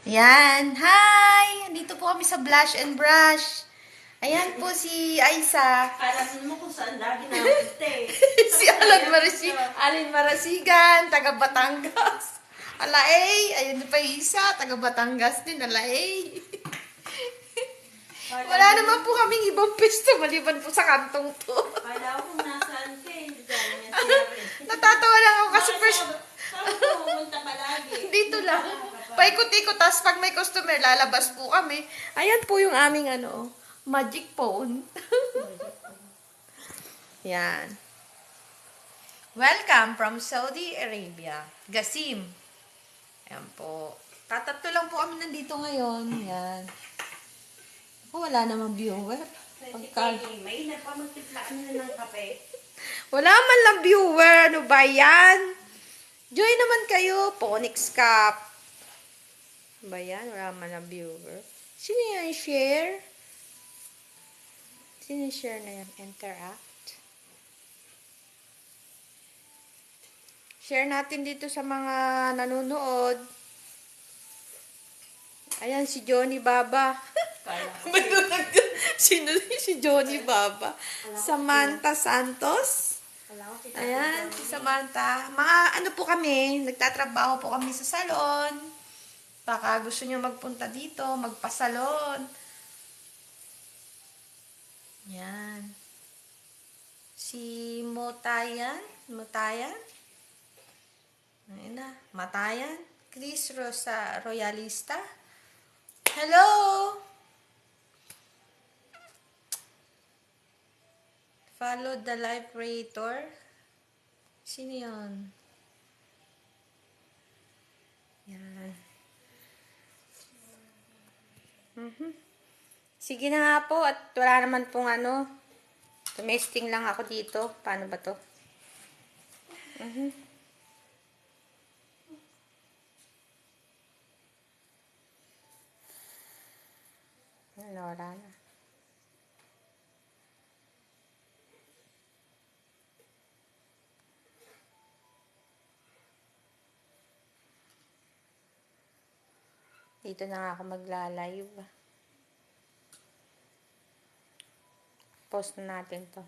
Yan. Hi! Dito po kami sa Blush and Brush. Ayan po si Aisa. Alam mo kung saan lagi napunta eh. Si Alin Marasigan, taga Batangas. Alaey, ayun pa yung isa, taga Batangas din, alaey. Wala naman po kaming ibang pwesto maliban po sa kantong to. Kala ko kung nasaan ka eh. Hindi dahil niya siya. Natatawa lang ako kasi first, Saan ko pumunta palagi? dito lang. Paikot-ikot, tapos pag may customer, lalabas po kami. Ayan po yung aming magic phone. Yan. Welcome from Saudi Arabia. Gasim. Ayan po. Tatatlo lang po kami nandito ngayon. Yan. Ako, wala namang viewer. May napamagtiplaan na ng kape. Wala man lang viewer. Ano ba yan? Join naman kayo. Ponix Cup. Ano ba yan? Wala man lang viewer. Sino yan? Share? Sino share na yan? Interact. Share natin dito sa mga nanonood. Ayan, si Johnny Baba. Sino si Johnny Baba? Samantha Santos. Ayan, si Samantha. Mga ano po kami, nagtatrabaho po kami sa salon. Baka gusto nyo magpunta dito, magpasalon. Yan. Si Motayan. Motayan. Ayun na. Matayan. Chris Rosa Royalista. Hello! Follow the live creator. Sino yun? Yan. Sige na nga po. At wala naman pong tumesting lang ako dito. Paano ba to? Wala na. Dito na nga ako magla-live. Post na natin to.